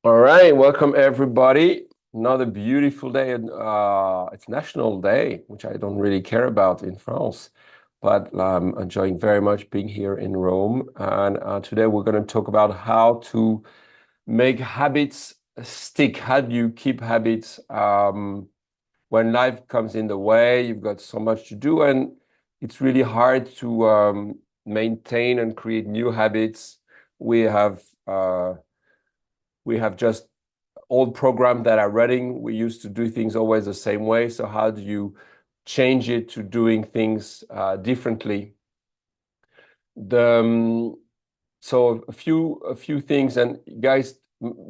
All right, welcome everybody. Another beautiful day. It's National Day, which I don't really care about in France, but I'm enjoying very much being here in Rome. And today we're going to talk about how to make habits stick. How do you keep habits when life comes in the way? You've got so much to do, and it's really hard to maintain and create new habits. We have uh, we have just old programs that are running. We used to do things always the same way. So how do you change it to doing things differently? The so a few things, and guys,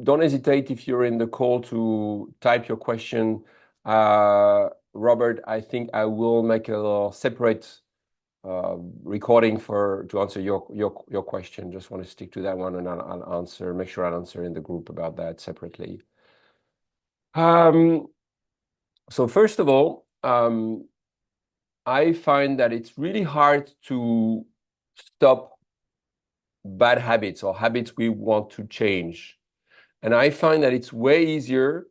don't hesitate if you're in the call to type your question. Robert, I think I will make a little separate recording to answer your question. Just want to stick to that one, and I'll answer. Make sure I'll answer in the group about that separately. Um, so first of all, I find that it's really hard to stop bad habits or habits we want to change. And I find that it's way easier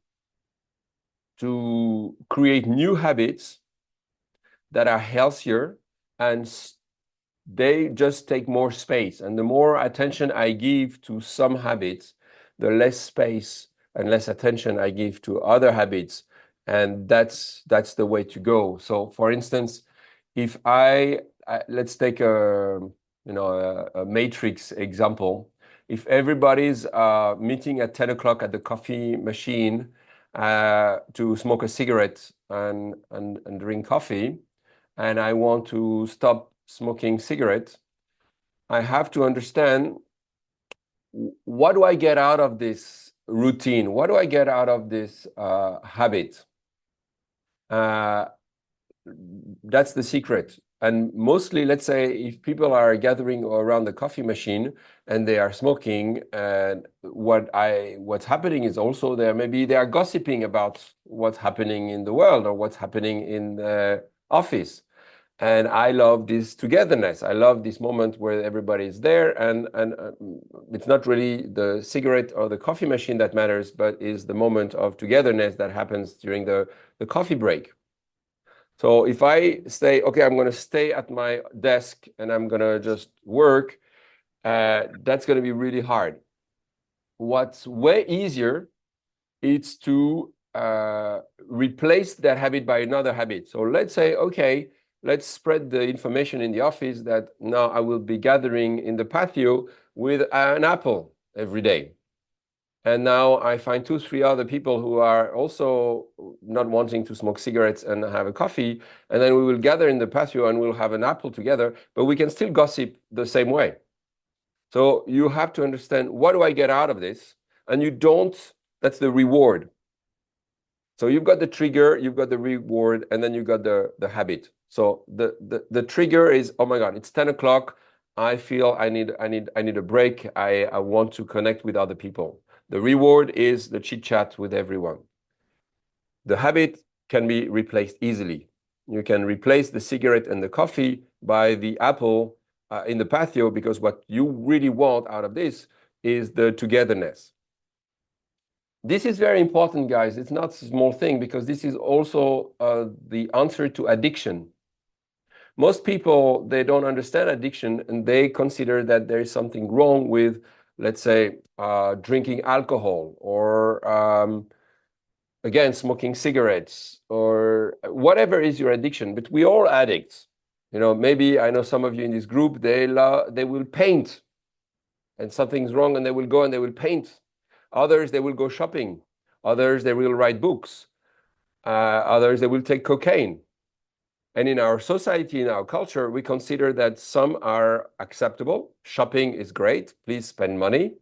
to create new habits that are healthier and they just take more space. And the more attention I give to some habits, the less space and less attention I give to other habits. And that's the way to go. So for instance, if let's take a matrix example. If everybody's meeting at 10 o'clock at the coffee machine to smoke a cigarette and drink coffee, and I want to stop smoking cigarettes, I have to understand, what do I get out of this routine? What do I get out of this habit? That's the secret. And mostly, let's say, if people are gathering around the coffee machine and they are smoking, and what's happening is also maybe they are gossiping about what's happening in the world or what's happening in the office. And I love this togetherness. I love this moment where everybody is there, and it's not really the cigarette or the coffee machine that matters, but is the moment of togetherness that happens during the coffee break. So if I say, okay, I'm going to stay at my desk and I'm going to just work, that's going to be really hard. What's way easier is to replace that habit by another habit. So let's say, okay, let's spread the information in the office that now I will be gathering in the patio with an apple every day. And now I find 2, 3 other people who are also not wanting to smoke cigarettes and have a coffee. And then we will gather in the patio and we'll have an apple together, but we can still gossip the same way. So you have to understand, what do I get out of this? And that's the reward. So you've got the trigger, you've got the reward, and then you've got the habit. So the trigger is, oh my God, it's 10 o'clock. I feel I need a break. I want to connect with other people. The reward is the chit chat with everyone. The habit can be replaced easily. You can replace the cigarette and the coffee by the apple in the patio, because what you really want out of this is the togetherness. This is very important, guys. It's not a small thing, because this is also the answer to addiction. Most people, they don't understand addiction, and they consider that there is something wrong with, let's say, drinking alcohol, or again, smoking cigarettes, or whatever is your addiction. But we all addicts. Maybe I know some of you in this group, they will paint, and something's wrong, and they will go and they will paint. Others, they will go shopping. Others, they will write books. Others, they will take cocaine. And in our society, in our culture, we consider that some are acceptable. Shopping is great. Please spend money.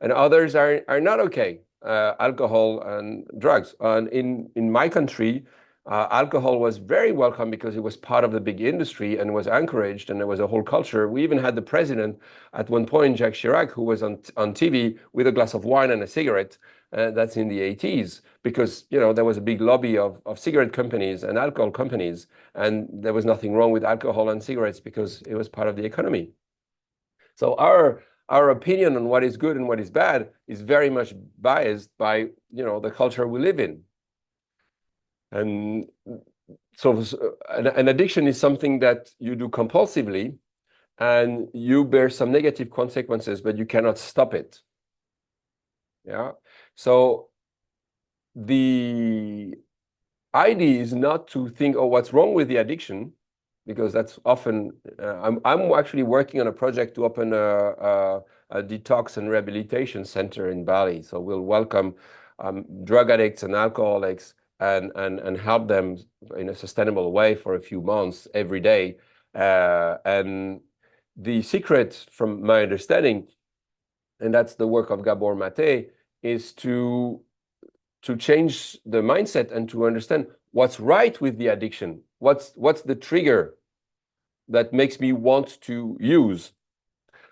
And others are not okay. Alcohol and drugs. And in my country, alcohol was very welcome, because it was part of the big industry and was encouraged, and there was a whole culture. We even had the president at one point, Jacques Chirac, who was on TV with a glass of wine and a cigarette. That's in the 80s, because there was a big lobby of cigarette companies and alcohol companies, and there was nothing wrong with alcohol and cigarettes because it was part of the economy. So our opinion on what is good and what is bad is very much biased by, the culture we live in. And so an addiction is something that you do compulsively and you bear some negative consequences, but you cannot stop it. Yeah. So the idea is not to think, oh, what's wrong with the addiction? Because that's often, I'm actually working on a project to open a detox and rehabilitation center in Bali. So we'll welcome drug addicts and alcoholics and help them in a sustainable way for a few months every day. And the secret, from my understanding, and that's the work of Gabor Mate, is to change the mindset and to understand what's right with the addiction. What's the trigger that makes me want to use?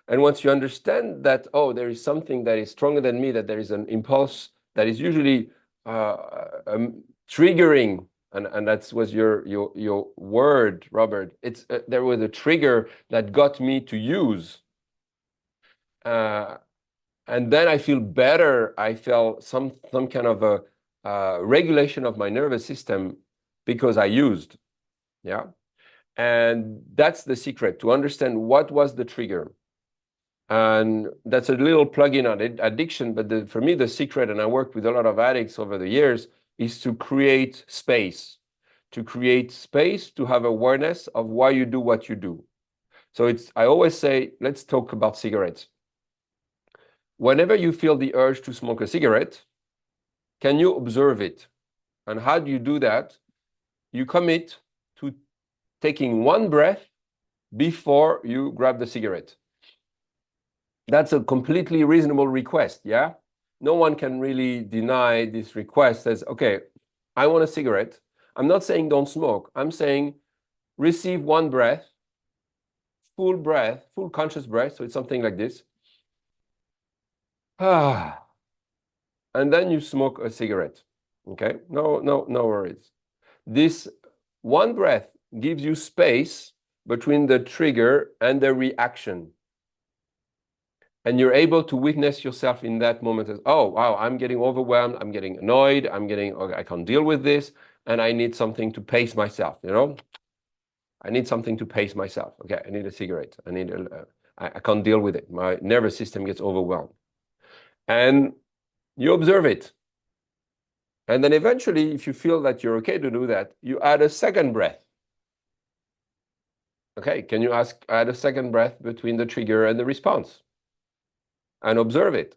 And once you understand that, oh, there is something that is stronger than me, that there is an impulse that is usually triggering, and that was your word, Robert. It's there was a trigger that got me to use. And then I feel better. I felt some kind of a regulation of my nervous system because I used. Yeah. And that's the secret, to understand what was the trigger. And that's a little plug-in on addiction. But for me, the secret, and I worked with a lot of addicts over the years, is to create space. To create space, to have awareness of why you do what you do. So I always say, let's talk about cigarettes. Whenever you feel the urge to smoke a cigarette, can you observe it? And how do you do that? You commit to taking one breath before you grab the cigarette. That's a completely reasonable request, yeah? No one can really deny this request as, okay, I want a cigarette. I'm not saying don't smoke. I'm saying receive one breath, full conscious breath. So it's something like this. And then you smoke a cigarette. Okay, no worries. This one breath gives you space between the trigger and the reaction. And you're able to witness yourself in that moment as, oh, wow, I'm getting overwhelmed, I'm getting annoyed, I can't deal with this, and I need something to pace myself, I need something to pace myself. Okay, I need a cigarette. I can't deal with it. My nervous system gets overwhelmed. And you observe it. And then eventually, if you feel that you're okay to do that, you add a second breath. Okay, can you add a second breath between the trigger and the response? And observe it.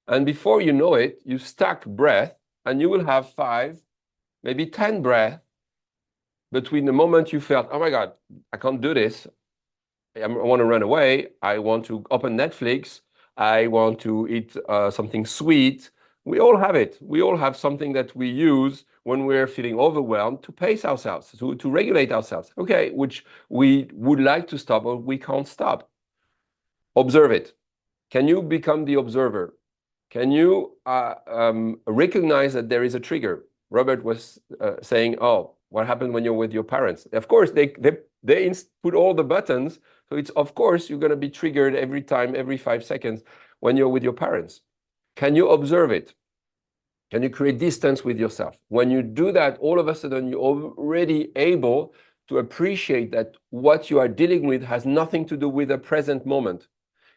And before you know it, you stack breath, and you will have 5, maybe 10 breaths between the moment you felt, oh my God, I can't do this. I want to run away. I want to open Netflix. I want to eat something sweet. We all have it. We all have something that we use when we're feeling overwhelmed to pace ourselves, to regulate ourselves. Okay, which we would like to stop, but we can't stop. Observe it. Can you become the observer? Can you recognize that there is a trigger? Robert was saying, oh, what happened when you're with your parents? Of course, they put all the buttons. So it's, of course, you're going to be triggered every time, every 5 seconds when you're with your parents. Can you observe it? Can you create distance with yourself? When you do that, all of a sudden, you're already able to appreciate that what you are dealing with has nothing to do with the present moment.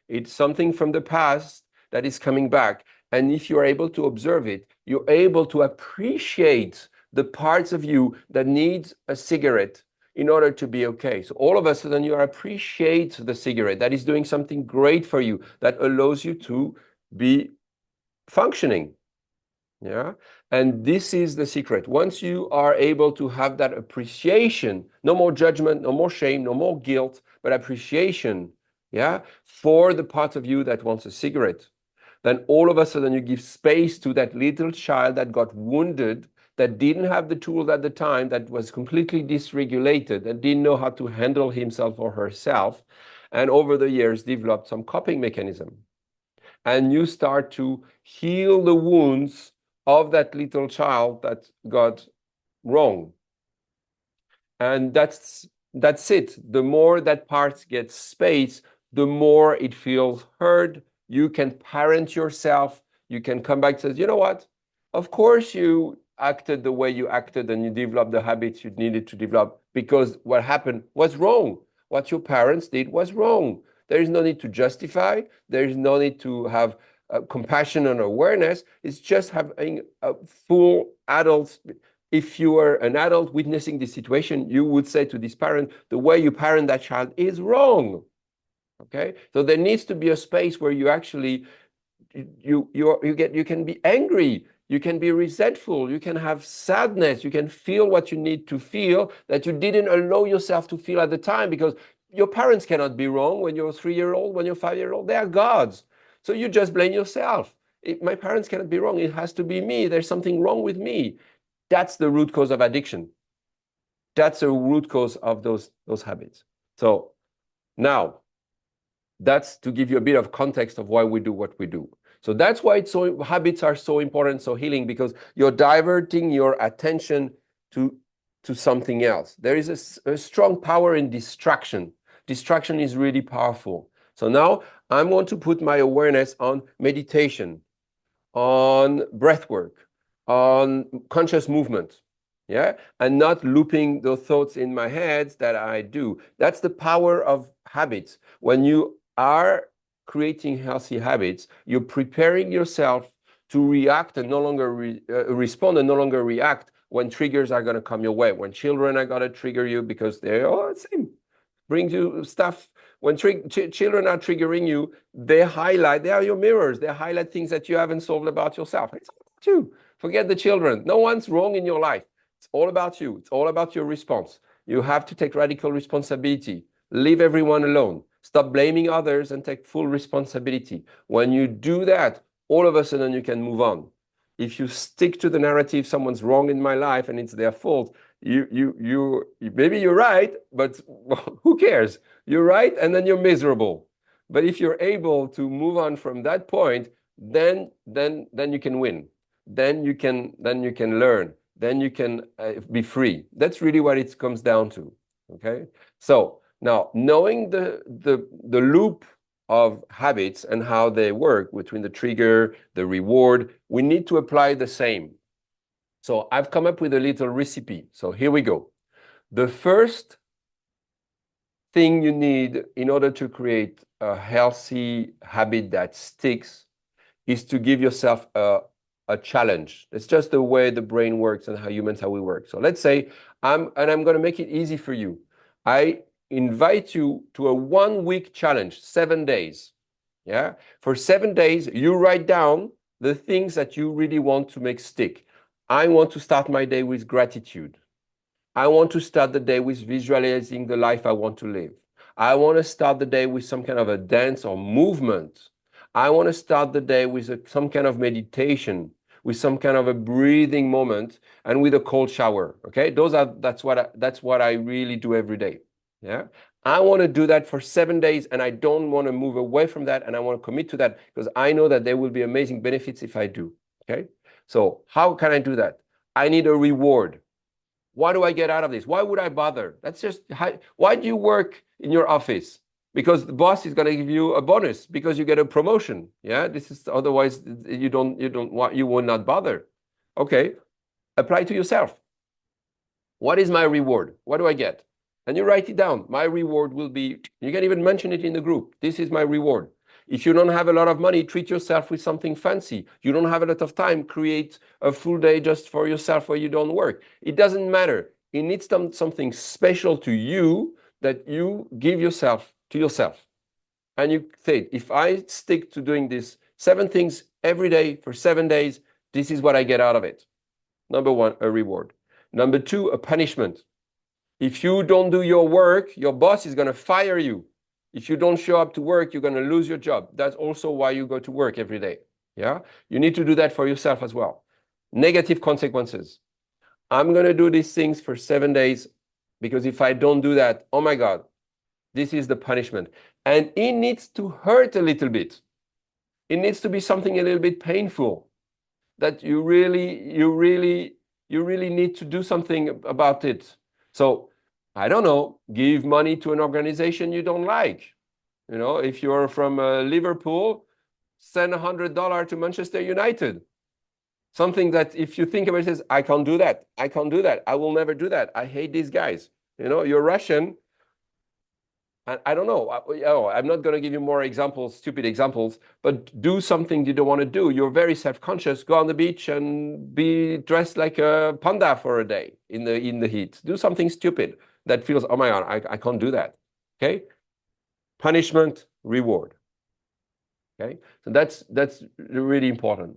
It's something from the past that is coming back. And if you're able to observe it, you're able to appreciate the parts of you that needs a cigarette in order to be okay. So all of a sudden you appreciate the cigarette that is doing something great for you, that allows you to be functioning. Yeah. And this is the secret. Once you are able to have that appreciation, no more judgment, no more shame, no more guilt, but appreciation, yeah, for the part of you that wants a cigarette, then all of a sudden you give space to that little child that got wounded, that didn't have the tools at the time, that was completely dysregulated, and didn't know how to handle himself or herself, and over the years developed some coping mechanism. And you start to heal the wounds of that little child that got wrong. And that's it. The more that part gets space, the more it feels heard. You can parent yourself. You can come back and say, you know what? Of course you acted the way you acted and you developed the habits you needed to develop because what happened was wrong. What your parents did was wrong. There is no need to justify. There is no need to have compassion and awareness. It's just having a full adult. If you are an adult witnessing this situation, you would say to this parent, the way you parent that child is wrong. Okay, so there needs to be a space where you actually you can be angry, you can be resentful, you can have sadness, you can feel what you need to feel that you didn't allow yourself to feel at the time, because your parents cannot be wrong when you're 3-year-old, when you're 5-year-old. They are gods. So you just blame yourself. My parents cannot be wrong. It has to be me. There's something wrong with me. That's the root cause of addiction. That's the root cause of those habits. So now, that's to give you a bit of context of why we do what we do. So that's why habits are so important, so healing, because you're diverting your attention to something else. There is a strong power in distraction. Distraction is really powerful. So now I'm going to put my awareness on meditation, on breath work, on conscious movement. Yeah, and not looping the thoughts in my head that I do. That's the power of habits. When you are creating healthy habits, you're preparing yourself to react and no longer respond and no longer react when triggers are going to come your way. When children are going to trigger you because they're the same, brings you stuff. When children are triggering you, they are your mirrors. They highlight things that you haven't solved about yourself. It's all about you. Forget the children. No one's wrong in your life. It's all about you. It's all about your response. You have to take radical responsibility. Leave everyone alone. Stop blaming others and take full responsibility. When you do that, all of a sudden you can move on. If you stick to the narrative, someone's wrong in my life and it's their fault, you maybe you're right, but who cares? You're right, and then you're miserable. But if you're able to move on from that point, then you can win. Then you can learn. Then you can be free. That's really what it comes down to. Okay. So now, knowing the loop of habits and how they work between the trigger, the reward, we need to apply the same. So I've come up with a little recipe. So here we go. The first thing you need in order to create a healthy habit that sticks is to give yourself a challenge. It's just the way the brain works and how we work. So let's say I'm going to make it easy for you. I invite you to a 1-week challenge, 7 days. Yeah. For 7 days, you write down the things that you really want to make stick. I want to start my day with gratitude. I want to start the day with visualizing the life I want to live. I want to start the day with some kind of a dance or movement. I want to start the day with some kind of meditation, with some kind of a breathing moment, and with a cold shower. Okay, that's what I really do every day. Yeah, I want to do that for 7 days, and I don't want to move away from that, and I want to commit to that because I know that there will be amazing benefits if I do. Okay, so how can I do that? I need a reward. What do I get out of this? Why would I bother? That's just why do you work in your office? Because the boss is going to give you a bonus because you get a promotion. Yeah, this is otherwise you will not bother. Okay, apply to yourself. What is my reward? What do I get? And you write it down. My reward will be, you can even mention it in the group. This is my reward. If you don't have a lot of money, treat yourself with something fancy. You don't have a lot of time, create a full day just for yourself where you don't work. It doesn't matter. It needs something special to you that you give yourself to yourself. And you say, if I stick to doing this 7 things every day for 7 days, this is what I get out of it. Number 1, a reward. Number 2, a punishment. If you don't do your work, your boss is going to fire you. If you don't show up to work, you're going to lose your job. That's also why you go to work every day. Yeah, you need to do that for yourself as well. Negative consequences. I'm going to do these things for 7 days because if I don't do that, oh my God, this is the punishment. And it needs to hurt a little bit. It needs to be something a little bit painful that you really need to do something about it. So, I don't know, give money to an organization you don't like. You know, if you're from Liverpool, send $100 to Manchester United. Something that if you think about it, says, I can't do that. I can't do that. I will never do that. I hate these guys. You know, you're Russian. I don't know. I'm not going to give you more examples, stupid examples, but do something you don't want to do. You're very self-conscious. Go on the beach and be dressed like a panda for a day in the heat. Do something stupid that feels, oh my God, I can't do that. Okay? Punishment, reward. Okay? So that's really important.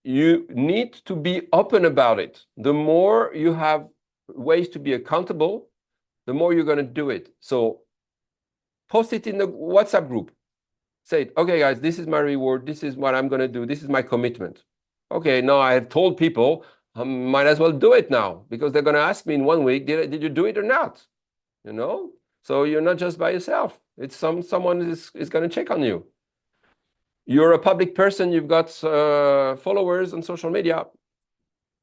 You need to be open about it. The more you have ways to be accountable, the more you're going to do it. So post it in the WhatsApp group. Say, okay, guys, this is my reward. This is what I'm going to do. This is my commitment. Okay, now I have told people, I might as well do it now because they're going to ask me in 1 week, did you do it or not? You know? So you're not just by yourself. It's someone is going to check on you. You're a public person. You've got followers on social media.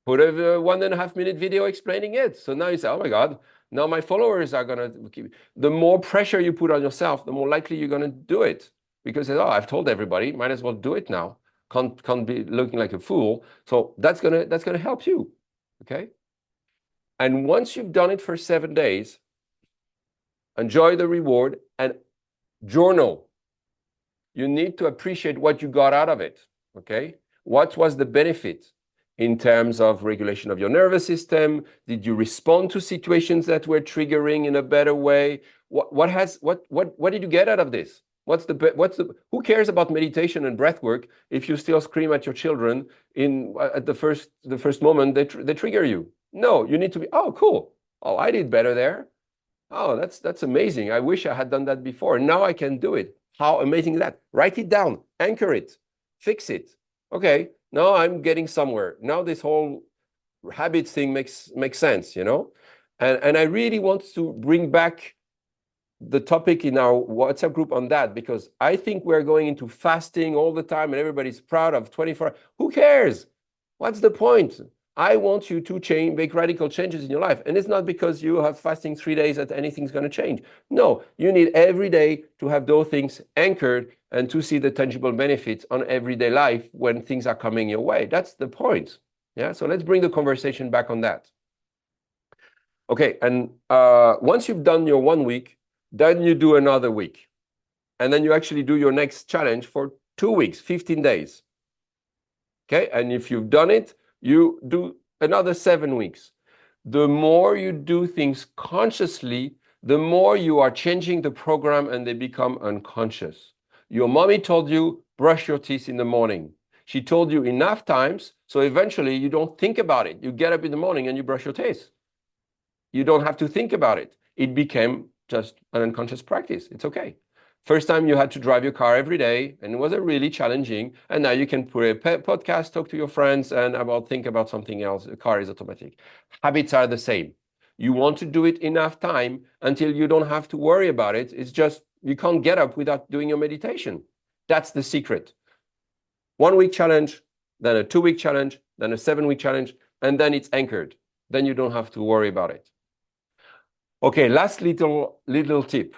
Put a 1.5 minute video explaining it. So now you say, oh my God, now my followers are going to keep. The more pressure you put on yourself, the more likely you're going to do it. Because, oh, I've told everybody, might as well do it now. Can't be looking like a fool. So that's gonna help you. Okay. And once you've done it for 7 days, enjoy the reward and journal. You need to appreciate what you got out of it. Okay. What was the benefit? In terms of regulation of your nervous system? Did you respond to situations that were triggering in a better way? What did you get out of this? Who cares about meditation and breath work if you still scream at your children at the first moment they trigger you? No, you need to be, oh, cool. Oh, I did better there. Oh, that's amazing. I wish I had done that before. Now I can do it. How amazing is that? Write it down, anchor it, fix it. Okay, now I'm getting somewhere. Now this whole habit thing makes sense, you know? And I really want to bring back the topic in our WhatsApp group on that, because I think we're going into fasting all the time and everybody's proud of 24 hours. Who cares? What's the point? I want you to make radical changes in your life. And it's not because you have fasting 3 days that anything's going to change. No, you need every day to have those things anchored and to see the tangible benefits on everyday life when things are coming your way. That's the point. Yeah. So let's bring the conversation back on that. Okay. And once you've done your 1 week, then you do another week. And then you actually do your next challenge for 2 weeks, 15 days. Okay. And if you've done it, you do another 7 weeks. The more you do things consciously, the more you are changing the program and they become unconscious. Your mommy told you, brush your teeth in the morning. She told you enough times, so eventually you don't think about it. You get up in the morning and you brush your teeth. You don't have to think about it. It became just an unconscious practice. It's okay. First time you had to drive your car every day, and it was really challenging. And now you can put a podcast, talk to your friends, and think about something else. The car is automatic. Habits are the same. You want to do it enough time until you don't have to worry about it. It's just you can't get up without doing your meditation. That's the secret. 1 week challenge, then a 2 week challenge, then a 7 week challenge, and then it's anchored. Then you don't have to worry about it. Okay, last little tip.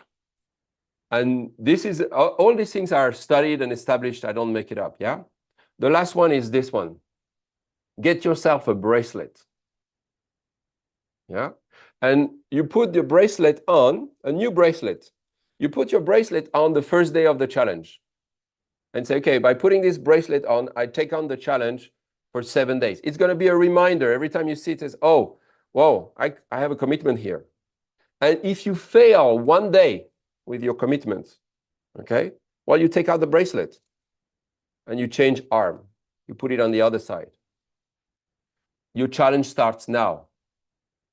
And this is, all these things are studied and established. I don't make it up, yeah? The last one is this one. Get yourself a bracelet. Yeah? And you put your bracelet on, a new bracelet. You put your bracelet on the first day of the challenge. And say, okay, by putting this bracelet on, I take on the challenge for 7 days. It's going to be a reminder every time you see it, says, oh, whoa, I have a commitment here. And if you fail 1 day with your commitments, okay, well, you take out the bracelet and you change arm. You put it on the other side. Your challenge starts now.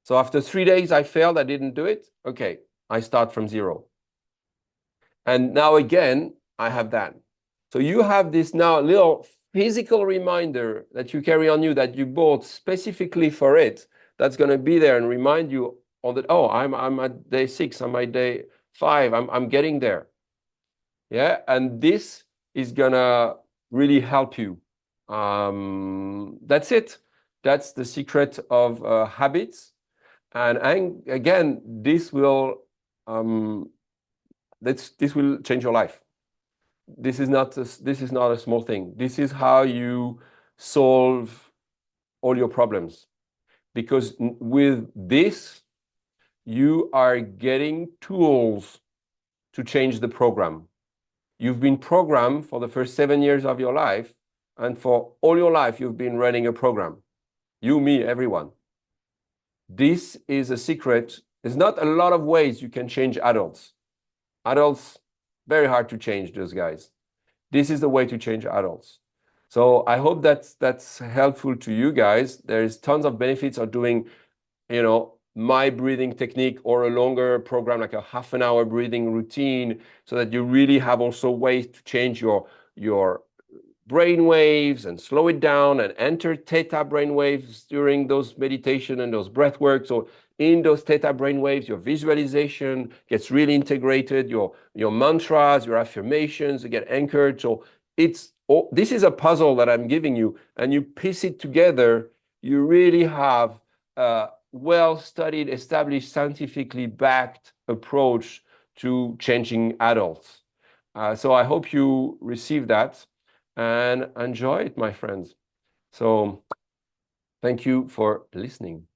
So after 3 days, I failed, I didn't do it. Okay, I start from 0. And now again, I have that. So you have this now little physical reminder that you carry on you that you bought specifically for it. That's going to be there and remind you on that. Oh, I'm at day 6. I'm at day 5. I'm getting there. Yeah, and this is gonna really help you. That's it. That's the secret of habits. And again, this will this will change your life. This is not a small thing. This is how you solve all your problems. Because with this, you are getting tools to change the program. You've been programmed for the first 7 years of your life, and for all your life, you've been running a program. You, me, everyone. This is a secret. There's not a lot of ways you can change adults. Adults, very hard to change those guys. This is the way to change adults. So I hope that's helpful to you guys. There's tons of benefits of doing, my breathing technique or a longer program, like a half an hour breathing routine, so that you really have also ways to change your brain waves and slow it down and enter theta brain waves during those meditation and those breath work. So in those theta brain waves, your visualization gets really integrated, your mantras, your affirmations, you get anchored. So this is a puzzle that I'm giving you, and you piece it together, you really have a well-studied, established, scientifically backed approach to changing adults. So I hope you receive that and enjoy it, my friends. So thank you for listening.